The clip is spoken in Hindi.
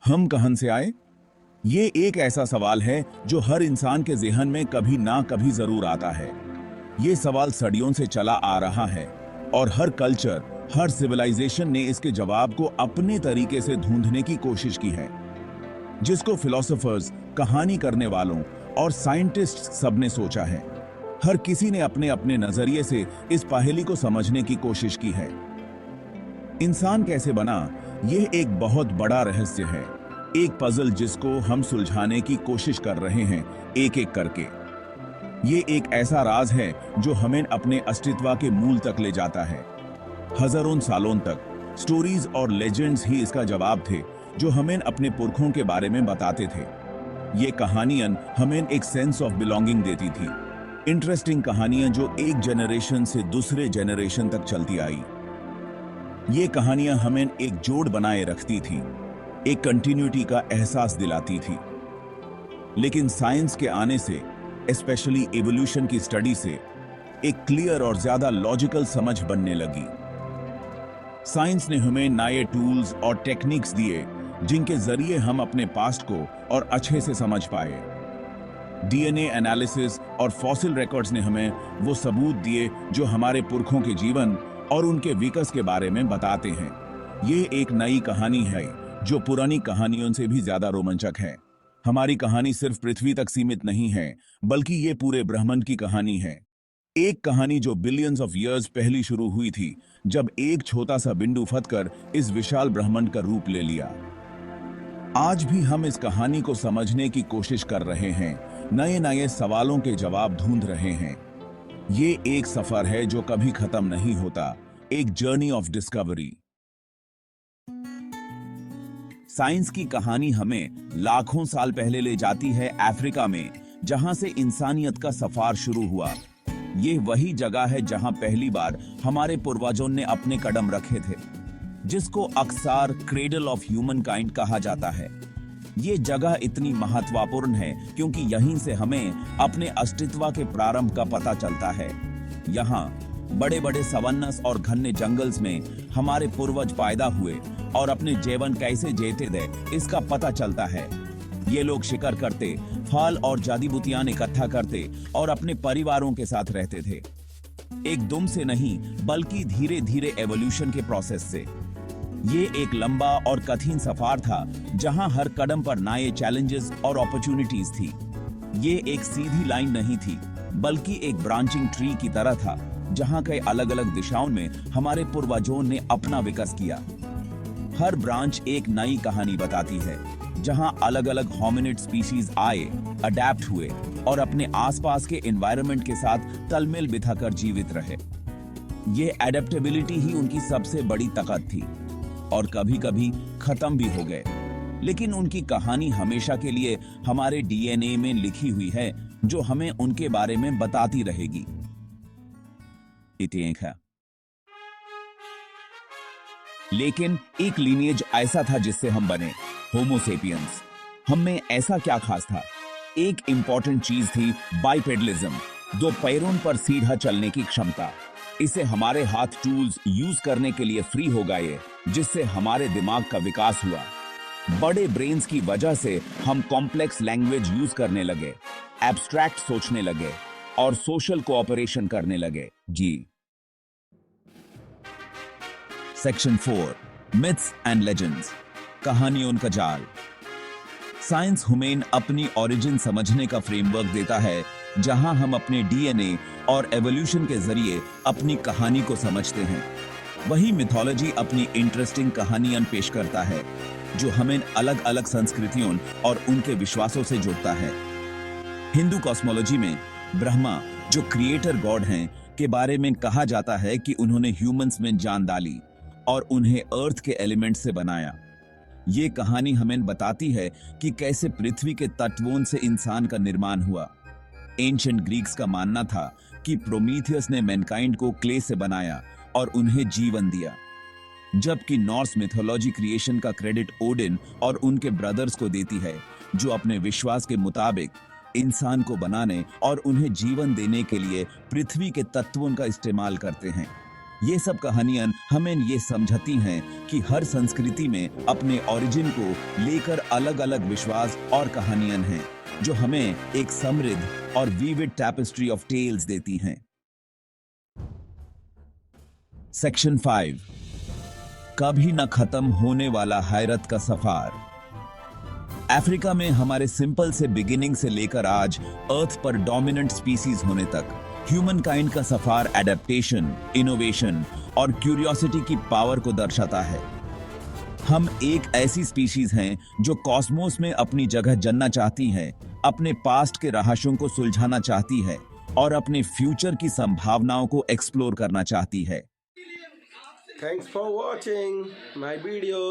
हम कहां से आए? ये एक ऐसा सवाल है जो हर इंसान के ज़हन में कभी ना कभी जरूर आता है। ये सवाल सदियों से चला आ रहा है और हर कल्चर, हर सिविलाइजेशन ने इसके जवाब को अपने तरीके से ढूंढने की कोशिश की है, जिसको फिलोसोफर्स, कहानी करने वालों और साइंटिस्ट सबने सोचा है। हर किसी ने अपने अपने नजरिए से इस पहेली को समझने की कोशिश की है। इंसान कैसे बना, यह एक बहुत बड़ा रहस्य है, एक पजल जिसको हम सुलझाने की कोशिश कर रहे हैं एक एक करके। ये एक ऐसा राज है जो हमें अपने अस्तित्व के मूल तक ले जाता है। हजारों सालों तक स्टोरीज और लेजेंड्स ही इसका जवाब थे, जो हमें अपने पुरखों के बारे में बताते थे। ये कहानियां हमें एक सेंस ऑफ बिलोंगिंग देती थी, इंटरेस्टिंग कहानियां जो एक जनरेशन से दूसरे जनरेशन तक चलती आई। ये कहानियां हमें एक जोड़ बनाए रखती थी, एक कंटिन्यूटी का एहसास दिलाती थी। लेकिन साइंस के आने से, स्पेशली एवोल्यूशन की स्टडी से, एक क्लियर और ज्यादा लॉजिकल समझ बनने लगी। साइंस ने हमें नए टूल्स और टेक्निक्स दिए जिनके जरिए हम अपने पास्ट को और अच्छे से समझ पाए। डीएनए एनालिसिस और फॉसिल रिकॉर्ड्स ने हमें वो सबूत दिए जो हमारे पुरखों के जीवन और उनके विकास के बारे में बताते हैं। ये एक नई कहानी है जो पुरानी कहानियों से भी ज्यादा रोमांचक है। हमारी कहानी सिर्फ पृथ्वी तक सीमित नहीं है, बल्कि ये पूरे ब्रह्मांड की कहानी है। एक कहानी जो बिलियंस ऑफ ईयर्स पहले शुरू हुई थी, जब एक छोटा सा बिंदु फटकर इस विशाल ब्रह्मांड का रूप ले लिया। आज भी हम इस कहानी को समझने की कोशिश कर रहे हैं, नए नए सवालों के जवाब ढूंढ रहे हैं। ये एक सफर है जो कभी खत्म नहीं होता, एक जर्नी ऑफ डिस्कवरी। साइंस की कहानी हमें लाखों साल पहले ले जाती है अफ्रीका में, जहां से इंसानियत का सफर शुरू हुआ। ये वही जगह है जहां पहली बार हमारे पूर्वजों ने अपने कदम रखे थे, जिसको अक्सर क्रेडल ऑफ ह्यूमन काइंड कहा जाता है। ये जगह इतनी महत्वपूर्ण है क्योंकि यहीं से हमें अपने अस्तित्व के प्रारंभ का पता चलता है। यहाँ बड़े बड़े सवन्नस और घने जंगल्स में हमारे पूर्वज पैदा हुए और अपने जीवन कैसे जीते थे इसका पता चलता है। ये लोग शिकार करते, फल और जड़ी बूटियां इकट्ठा करते और अपने परिवारों के साथ रहते थे। एक दम से नहीं, बल्कि धीरे धीरे एवोल्यूशन के प्रोसेस से। ये एक लंबा और कठिन सफर था, जहां हर कदम पर नए चैलेंजेस और अपॉर्चुनिटीज थी। ये एक सीधी लाइन नहीं थी, बल्कि एक ब्रांचिंग ट्री की तरह था, जहां कई अलग अलग दिशाओं में हमारे पूर्वजों ने अपना विकास किया। हर ब्रांच एक नई कहानी बताती है, जहां अलग अलग होमिनिड स्पीशीज आए, अडेप्ट हुए और अपने आसपास के एनवायरनमेंट के साथ तालमेल बिठाकर जीवित रहे। ये एडेप्टेबिलिटी ही उनकी सबसे बड़ी ताकत थी, और कभी कभी खत्म भी हो गए, लेकिन उनकी कहानी हमेशा के लिए हमारे डीएनए में लिखी हुई है, जो हमें उनके बारे में बताती रहेगी। लेकिन एक लीनिएज ऐसा था जिससे हम बने, होमो सेपियंस। हम में ऐसा क्या खास था? एक इंपॉर्टेंट चीज थी बाइपेडलिज्म, दो पैरों पर सीधा चलने की क्षमता। इसे हमारे हाथ टूल्स यूज करने के लिए फ्री हो गए, जिससे हमारे दिमाग का विकास हुआ। बड़े ब्रेन्स की वजह से हम कॉम्प्लेक्स लैंग्वेज यूज करने लगे, एब्स्ट्रैक्ट सोचने लगे और सोशल कोऑपरेशन करने लगे। जी। सेक्शन 4, मिथ्स एंड लेजेंड्स, कहानियों का जाल। साइंस हमें अपनी ओरिजिन समझने का फ्रेमवर्क देता है, जहां हम अपने डीएनए और एवोल्यूशन के जरिए अपनी कहानी को समझते हैं। वही मिथोलॉजी अपनी इंटरेस्टिंग कहानियां पेश करता है, जो हमें अलग अलग संस्कृतियों और उनके विश्वासों से जोड़ता है। हिंदू कॉस्मोलॉजी में ब्रह्मा, जो क्रिएटर गॉड हैं, के बारे में कहा जाता है कि उन्होंने ह्यूमंस में जान डाली और उन्हें अर्थ के एलिमेंट से बनाया। ये कहानी हमें बताती है कि कैसे पृथ्वी के तत्वों से इंसान का निर्माण हुआ। एंशिएंट ग्रीक्स का मानना था कि प्रोमीथियस ने मैनकाइंड को क्ले से बनाया और उन्हें जीवन दिया, जबकि नॉर्स मिथोलॉजी क्रिएशन का क्रेडिट ओडिन और उनके ब्रदर्स को देती है, जो अपने विश्वास के मुताबिक इंसान को बनाने और उन्हें जीवन देने के लिए पृथ्वी के तत्वों का इस्तेमाल करते हैं। ये सब कहानियां हमें ये समझाती हैं कि हर संस्कृति में अपने ओरिजिन को लेकर अलग अलग विश्वास और कहानियां हैं जो हमें एक समृद्ध और विविड टैपेस्ट्री ऑफ टेल्स देती हैं। सेक्शन 5, कभी न खत्म होने वाला हैरत का सफर। अफ्रीका में हमारे सिंपल से बिगिनिंग से लेकर आज अर्थ पर डोमिनेंट स्पीसीज होने तक ह्यूमन काइंड का सफर एडेप्टेशन, इनोवेशन और क्यूरियोसिटी की पावर को दर्शाता है। हम एक ऐसी स्पीशीज हैं जो कॉस्मोस में अपनी जगह जानना चाहती है, अपने पास्ट के रहस्यों को सुलझाना चाहती है और अपने फ्यूचर की संभावनाओं को एक्सप्लोर करना चाहती है। Thanks for watching my video.